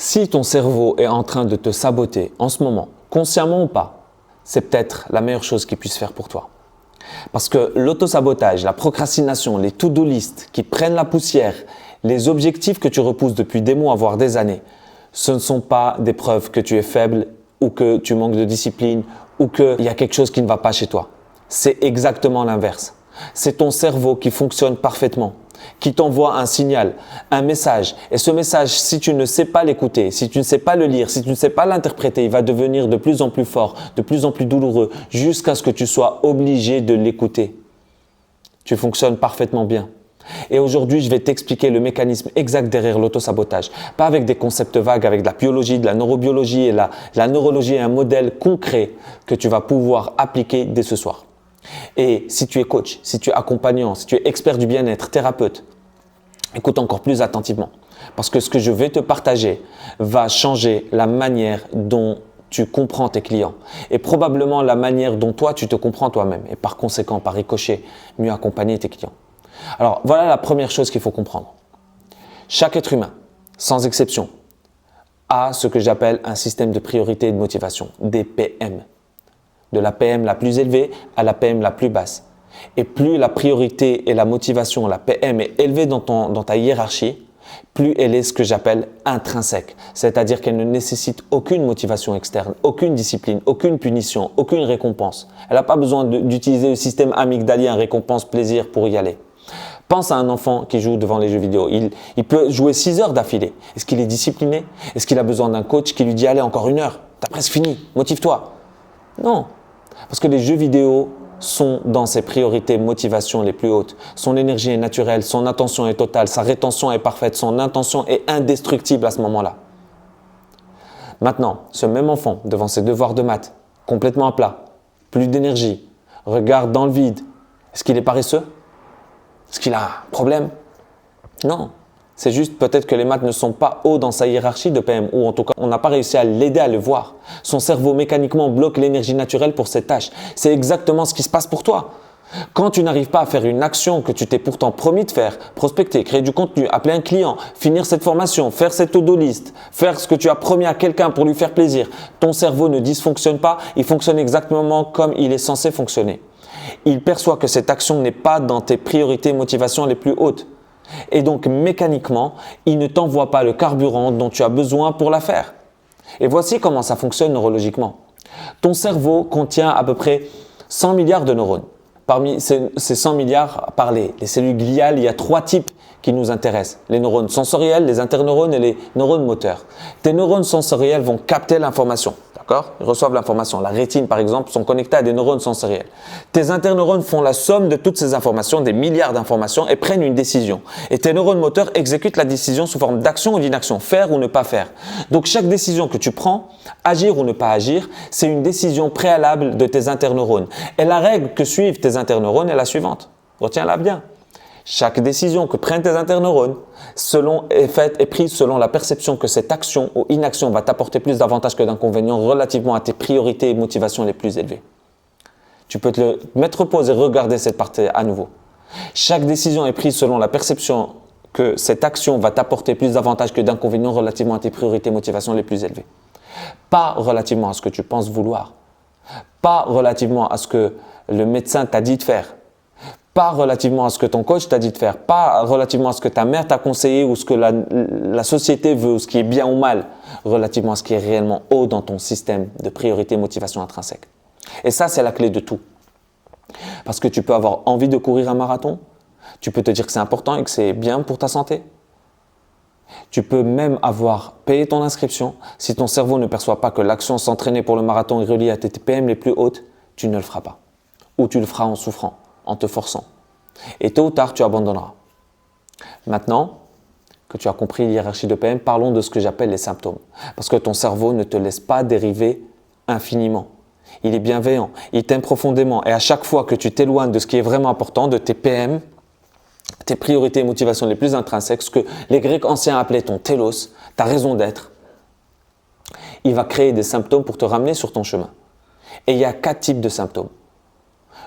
Si ton cerveau est en train de te saboter en ce moment, consciemment ou pas, c'est peut-être la meilleure chose qu'il puisse faire pour toi. Parce que l'autosabotage, la procrastination, les to-do list qui prennent la poussière, les objectifs que tu repousses depuis des mois, voire des années, ce ne sont pas des preuves que tu es faible ou que tu manques de discipline ou qu'il y a quelque chose qui ne va pas chez toi. C'est exactement l'inverse. C'est ton cerveau qui fonctionne parfaitement, qui t'envoie un signal, un message. Et ce message, si tu ne sais pas l'écouter, si tu ne sais pas le lire, si tu ne sais pas l'interpréter, il va devenir de plus en plus fort, de plus en plus douloureux, jusqu'à ce que tu sois obligé de l'écouter. Tu fonctionnes parfaitement bien. Et aujourd'hui, je vais t'expliquer le mécanisme exact derrière l'autosabotage. Pas avec des concepts vagues, avec de la biologie, de la neurobiologie et la neurologie et un modèle concret que tu vas pouvoir appliquer dès ce soir. Et si tu es coach, si tu es accompagnant, si tu es expert du bien-être, thérapeute, écoute encore plus attentivement. Parce que ce que je vais te partager va changer la manière dont tu comprends tes clients et probablement la manière dont toi, tu te comprends toi-même et par conséquent, par ricochet, mieux accompagner tes clients. Alors, voilà la première chose qu'il faut comprendre. Chaque être humain, sans exception, a ce que j'appelle un système de priorité et de motivation, des PM. De la PM la plus élevée à la PM la plus basse. Et plus la priorité et la motivation, la PM est élevée dans ta hiérarchie, plus elle est ce que j'appelle intrinsèque. C'est-à-dire qu'elle ne nécessite aucune motivation externe, aucune discipline, aucune punition, aucune récompense. Elle n'a pas besoin d'utiliser le système amygdalien, récompense, plaisir pour y aller. Pense à un enfant qui joue devant les jeux vidéo. Il peut jouer 6 heures d'affilée. Est-ce qu'il est discipliné? Est-ce qu'il a besoin d'un coach qui lui dit « Allez, encore 1 heure, t'as presque fini, motive-toi ». Non, parce que les jeux vidéo sont dans ses priorités motivation les plus hautes. Son énergie est naturelle, son attention est totale, sa rétention est parfaite, son intention est indestructible à ce moment-là. Maintenant, ce même enfant, devant ses devoirs de maths, complètement à plat, plus d'énergie, regarde dans le vide. Est-ce qu'il est paresseux? Est-ce qu'il a un problème? Non. C'est juste peut-être que les maths ne sont pas hauts dans sa hiérarchie de PM ou en tout cas, on n'a pas réussi à l'aider à le voir. Son cerveau mécaniquement bloque l'énergie naturelle pour ses tâches. C'est exactement ce qui se passe pour toi. Quand tu n'arrives pas à faire une action que tu t'es pourtant promis de faire, prospecter, créer du contenu, appeler un client, finir cette formation, faire cette to-do list, faire ce que tu as promis à quelqu'un pour lui faire plaisir, ton cerveau ne dysfonctionne pas, il fonctionne exactement comme il est censé fonctionner. Il perçoit que cette action n'est pas dans tes priorités et motivations les plus hautes. Et donc, mécaniquement, il ne t'envoie pas le carburant dont tu as besoin pour la faire. Et voici comment ça fonctionne neurologiquement. Ton cerveau contient à peu près 100 milliards de neurones. Parmi ces 100 milliards, par les cellules gliales, il y a 3 types qui nous intéressent. Les neurones sensoriels, les interneurones et les neurones moteurs. Tes neurones sensoriels vont capter l'information. D'accord? Ils reçoivent l'information. La rétine, par exemple, sont connectés à des neurones sensoriels. Tes interneurones font la somme de toutes ces informations, des milliards d'informations, et prennent une décision. Et tes neurones moteurs exécutent la décision sous forme d'action ou d'inaction, faire ou ne pas faire. Donc, chaque décision que tu prends, agir ou ne pas agir, c'est une décision préalable de tes interneurones. Et la règle que suivent tes interneurones est la suivante. Retiens-la bien. Chaque décision que prennent tes interneurones est prise selon la perception que cette action ou inaction va t'apporter plus d'avantages que d'inconvénients relativement à tes priorités et motivations les plus élevées. Tu peux te mettre pause et regarder cette partie à nouveau. Chaque décision est prise selon la perception que cette action va t'apporter plus d'avantages que d'inconvénients relativement à tes priorités et motivations les plus élevées. Pas relativement à ce que tu penses vouloir. Pas relativement à ce que le médecin t'a dit de faire. Pas relativement à ce que ton coach t'a dit de faire, pas relativement à ce que ta mère t'a conseillé ou ce que la société veut, ou ce qui est bien ou mal, relativement à ce qui est réellement haut dans ton système de priorité et motivation intrinsèque. Et ça, c'est la clé de tout. Parce que tu peux avoir envie de courir un marathon, tu peux te dire que c'est important et que c'est bien pour ta santé. Tu peux même avoir payé ton inscription. Si ton cerveau ne perçoit pas que l'action s'entraîner pour le marathon est reliée à tes PM les plus hautes, tu ne le feras pas. Ou tu le feras en souffrant, en te forçant. Et tôt ou tard, tu abandonneras. Maintenant que tu as compris l'hiérarchie de PM, parlons de ce que j'appelle les symptômes. Parce que ton cerveau ne te laisse pas dériver infiniment. Il est bienveillant, il t'aime profondément. Et à chaque fois que tu t'éloignes de ce qui est vraiment important, de tes PM, tes priorités et motivations les plus intrinsèques, ce que les Grecs anciens appelaient ton télos, ta raison d'être, il va créer des symptômes pour te ramener sur ton chemin. Et il y a 4 types de symptômes.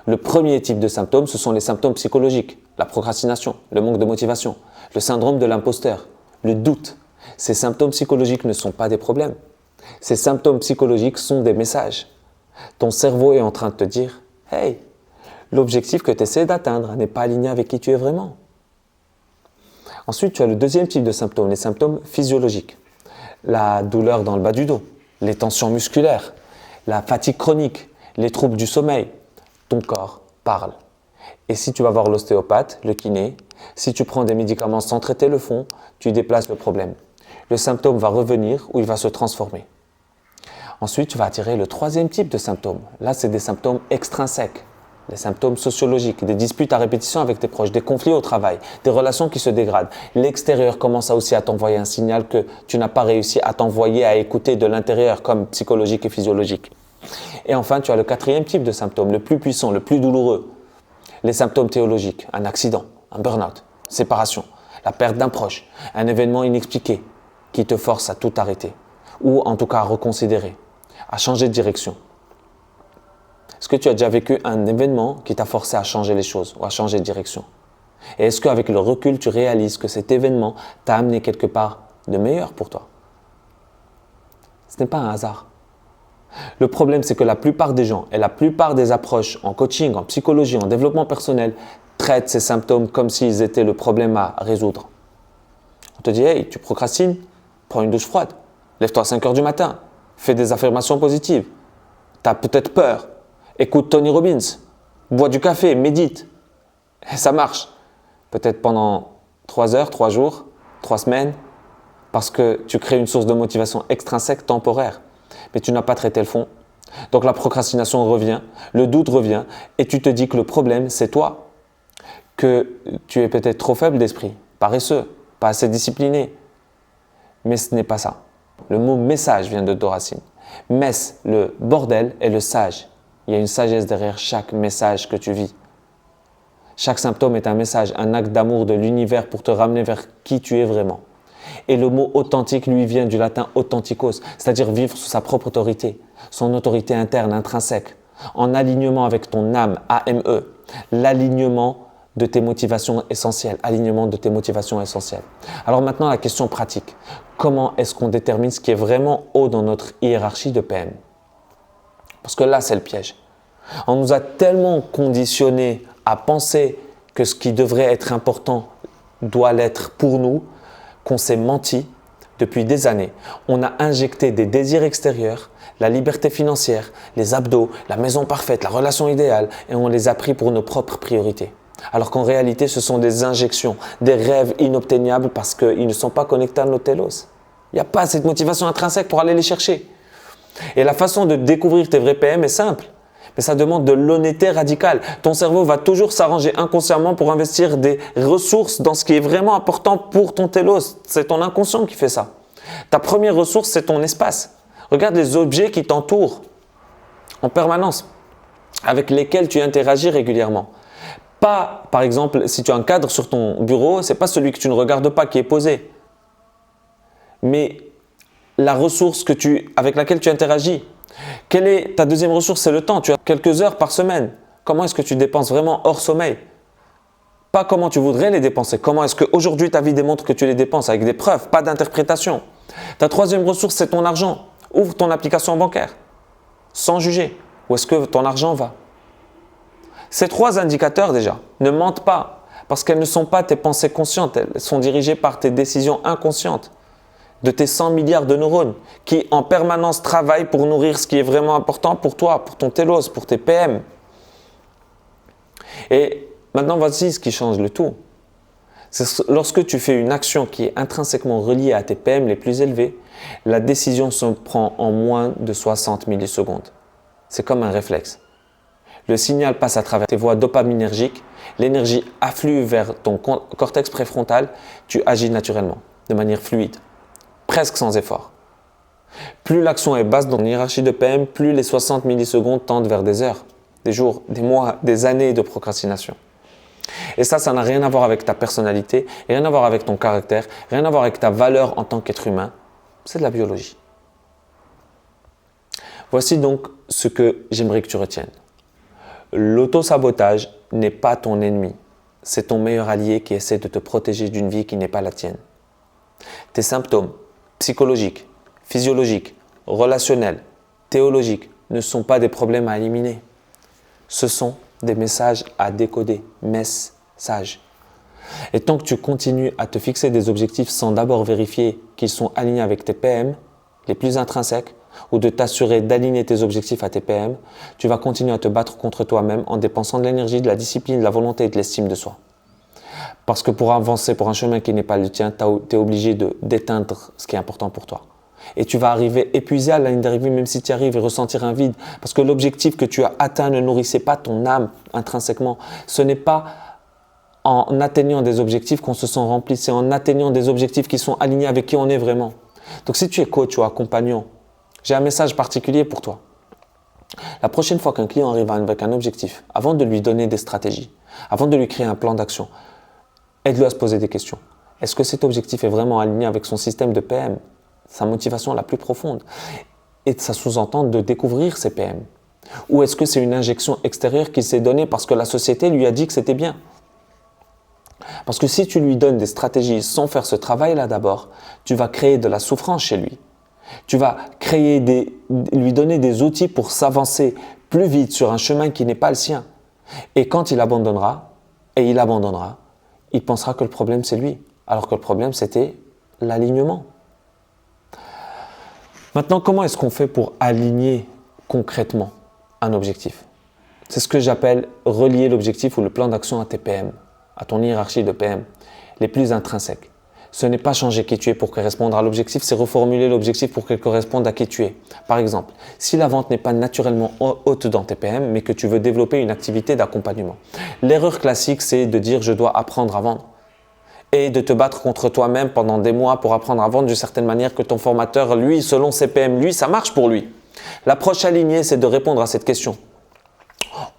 Le premier type de symptômes, ce sont les symptômes psychologiques, la procrastination, le manque de motivation, le syndrome de l'imposteur, le doute. Ces symptômes psychologiques ne sont pas des problèmes. Ces symptômes psychologiques sont des messages. Ton cerveau est en train de te dire « Hey, l'objectif que tu essaies d'atteindre n'est pas aligné avec qui tu es vraiment. » Ensuite, tu as le deuxième type de symptômes, les symptômes physiologiques. La douleur dans le bas du dos, les tensions musculaires, la fatigue chronique, les troubles du sommeil. Ton corps parle. Et si tu vas voir l'ostéopathe, le kiné, si tu prends des médicaments sans traiter le fond, tu déplaces le problème. Le symptôme va revenir ou il va se transformer. Ensuite, tu vas attirer le troisième type de symptômes. Là, c'est des symptômes extrinsèques, des symptômes sociologiques, des disputes à répétition avec tes proches, des conflits au travail, des relations qui se dégradent. L'extérieur commence aussi à t'envoyer un signal que tu n'as pas réussi à t'envoyer, à écouter de l'intérieur, comme psychologique et physiologique. Et enfin, tu as le quatrième type de symptômes, le plus puissant, le plus douloureux. Les symptômes théologiques, un accident, un burn-out, séparation, la perte d'un proche, un événement inexpliqué qui te force à tout arrêter, ou en tout cas à reconsidérer, à changer de direction. Est-ce que tu as déjà vécu un événement qui t'a forcé à changer les choses ou à changer de direction? Et est-ce qu'avec le recul, tu réalises que cet événement t'a amené quelque part de meilleur pour toi? Ce n'est pas un hasard. Le problème, c'est que la plupart des gens et la plupart des approches en coaching, en psychologie, en développement personnel traitent ces symptômes comme s'ils étaient le problème à résoudre. On te dit « Hey, tu procrastines? Prends une douche froide. Lève-toi à 5 heures du matin. Fais des affirmations positives. Tu as peut-être peur. Écoute Tony Robbins. Bois du café, médite. » Et ça marche. Peut-être pendant 3 heures, 3 jours, 3 semaines, parce que tu crées une source de motivation extrinsèque temporaire. Mais tu n'as pas traité le fond. Donc la procrastination revient, le doute revient et tu te dis que le problème, c'est toi. Que tu es peut-être trop faible d'esprit, paresseux, pas assez discipliné. Mais ce n'est pas ça. Le mot message vient de deux racines. Mess, le bordel, et le sage. Il y a une sagesse derrière chaque message que tu vis. Chaque symptôme est un message, un acte d'amour de l'univers pour te ramener vers qui tu es vraiment. Et le mot authentique, lui, vient du latin authenticos, c'est-à-dire vivre sous sa propre autorité, son autorité interne, intrinsèque, en alignement avec ton âme, A-M-E, l'alignement de tes motivations essentielles, alignement de tes motivations essentielles. Alors maintenant, la question pratique. Comment est-ce qu'on détermine ce qui est vraiment haut dans notre hiérarchie de PM? Parce que là, c'est le piège. On nous a tellement conditionnés à penser que ce qui devrait être important doit l'être pour nous, qu'on s'est menti depuis des années. On a injecté des désirs extérieurs, la liberté financière, les abdos, la maison parfaite, la relation idéale, et on les a pris pour nos propres priorités. Alors qu'en réalité, ce sont des injections, des rêves inobtenables parce qu'ils ne sont pas connectés à nos télos. Il n'y a pas cette motivation intrinsèque pour aller les chercher. Et la façon de découvrir tes vrais PM est simple. Mais ça demande de l'honnêteté radicale. Ton cerveau va toujours s'arranger inconsciemment pour investir des ressources dans ce qui est vraiment important pour ton télos. C'est ton inconscient qui fait ça. Ta première ressource, c'est ton espace. Regarde les objets qui t'entourent en permanence, avec lesquels tu interagis régulièrement. Pas, par exemple, si tu as un cadre sur ton bureau, ce n'est pas celui que tu ne regardes pas qui est posé. Mais la ressource avec laquelle tu interagis. Quelle est ta deuxième ressource? C'est le temps. Tu as quelques heures par semaine. Comment est-ce que tu dépenses vraiment hors sommeil? Pas comment tu voudrais les dépenser. Comment est-ce qu'aujourd'hui ta vie démontre que tu les dépenses avec des preuves, pas d'interprétation. Ta troisième ressource, c'est ton argent. Ouvre ton application bancaire sans juger. Où est-ce que ton argent va? Ces 3 indicateurs déjà ne mentent pas parce qu'elles ne sont pas tes pensées conscientes. Elles sont dirigées par tes décisions inconscientes de tes 100 milliards de neurones qui en permanence travaillent pour nourrir ce qui est vraiment important pour toi, pour ton télos, pour tes PM. Et maintenant, voici ce qui change le tout. C'est lorsque tu fais une action qui est intrinsèquement reliée à tes PM les plus élevés, la décision se prend en moins de 60 millisecondes. C'est comme un réflexe. Le signal passe à travers tes voies dopaminergiques, l'énergie afflue vers ton cortex préfrontal, tu agis naturellement, de manière fluide. Presque sans effort. Plus l'action est basse dans une hiérarchie de PM, plus les 60 millisecondes tendent vers des heures, des jours, des mois, des années de procrastination. Et ça n'a rien à voir avec ta personnalité, rien à voir avec ton caractère, rien à voir avec ta valeur en tant qu'être humain. C'est de la biologie. Voici donc ce que j'aimerais que tu retiennes. L'autosabotage n'est pas ton ennemi. C'est ton meilleur allié qui essaie de te protéger d'une vie qui n'est pas la tienne. Tes symptômes, psychologiques, physiologiques, relationnels, théologiques ne sont pas des problèmes à éliminer. Ce sont des messages à décoder, messages. Et tant que tu continues à te fixer des objectifs sans d'abord vérifier qu'ils sont alignés avec tes PM, les plus intrinsèques, ou de t'assurer d'aligner tes objectifs à tes PM, tu vas continuer à te battre contre toi-même en dépensant de l'énergie, de la discipline, de la volonté et de l'estime de soi. Parce que pour avancer pour un chemin qui n'est pas le tien, tu es obligé d'éteindre ce qui est important pour toi. Et tu vas arriver épuisé à la ligne d'arrivée, même si tu y arrives, et ressentir un vide. Parce que l'objectif que tu as atteint ne nourrissait pas ton âme intrinsèquement. Ce n'est pas en atteignant des objectifs qu'on se sent rempli, c'est en atteignant des objectifs qui sont alignés avec qui on est vraiment. Donc si tu es coach ou accompagnant, j'ai un message particulier pour toi. La prochaine fois qu'un client arrive avec un objectif, avant de lui donner des stratégies, avant de lui créer un plan d'action, aide-le à se poser des questions. Est-ce que cet objectif est vraiment aligné avec son système de PM, sa motivation la plus profonde? Et ça sous-entend de découvrir ses PM. Ou est-ce que c'est une injection extérieure qu'il s'est donnée parce que la société lui a dit que c'était bien? Parce que si tu lui donnes des stratégies sans faire ce travail-là d'abord, tu vas créer de la souffrance chez lui. Tu vas lui donner des outils pour s'avancer plus vite sur un chemin qui n'est pas le sien. Et quand il abandonnera, il pensera que le problème c'est lui, alors que le problème c'était l'alignement. Maintenant, comment est-ce qu'on fait pour aligner concrètement un objectif? C'est ce que j'appelle relier l'objectif ou le plan d'action à tes PM, à ton hiérarchie de PM, les plus intrinsèques. Ce n'est pas changer qui tu es pour correspondre à l'objectif, c'est reformuler l'objectif pour qu'il corresponde à qui tu es. Par exemple, si la vente n'est pas naturellement haute dans tes PM, mais que tu veux développer une activité d'accompagnement. L'erreur classique, c'est de dire « je dois apprendre à vendre » et de te battre contre toi-même pendant des mois pour apprendre à vendre d'une certaine manière que ton formateur, lui, selon ses PM, lui, ça marche pour lui. L'approche alignée, c'est de répondre à cette question.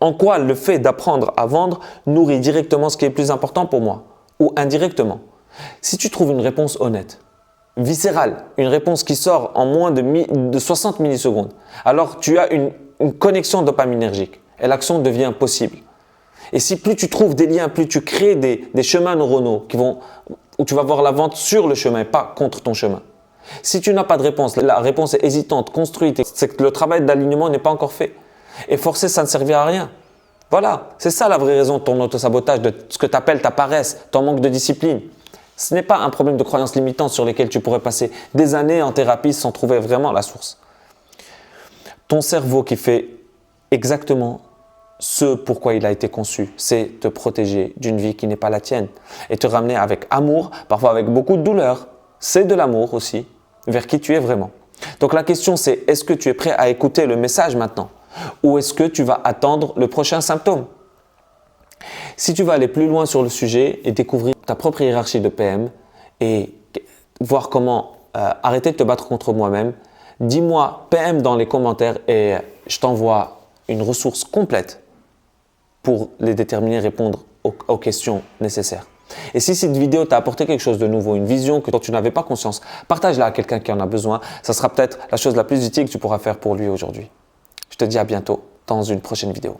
En quoi le fait d'apprendre à vendre nourrit directement ce qui est plus important pour moi ou indirectement? Si tu trouves une réponse honnête, viscérale, une réponse qui sort en moins de 60 millisecondes, alors tu as une connexion dopaminergique et l'action devient possible. Et si plus tu trouves des liens, plus tu crées des chemins neuronaux où tu vas voir la vente sur le chemin, pas contre ton chemin. Si tu n'as pas de réponse, la réponse est hésitante, construite, c'est que le travail d'alignement n'est pas encore fait. Et forcer, ça ne servira à rien. Voilà, c'est ça la vraie raison de ton autosabotage, de ce que tu appelles ta paresse, ton manque de discipline. Ce n'est pas un problème de croyances limitantes sur lesquelles tu pourrais passer des années en thérapie sans trouver vraiment la source. Ton cerveau qui fait exactement ce pourquoi il a été conçu, c'est te protéger d'une vie qui n'est pas la tienne et te ramener avec amour, parfois avec beaucoup de douleur, c'est de l'amour aussi, vers qui tu es vraiment. Donc la question c'est, est-ce que tu es prêt à écouter le message maintenant ou est-ce que tu vas attendre le prochain symptôme? Si tu vas aller plus loin sur le sujet et découvrir ta propre hiérarchie de PM et voir comment arrêter de te battre contre moi-même, dis-moi PM dans les commentaires et je t'envoie une ressource complète pour les déterminer, répondre aux questions nécessaires. Et si cette vidéo t'a apporté quelque chose de nouveau, une vision dont tu n'avais pas conscience, partage-la à quelqu'un qui en a besoin. Ça sera peut-être la chose la plus utile que tu pourras faire pour lui aujourd'hui. Je te dis à bientôt dans une prochaine vidéo.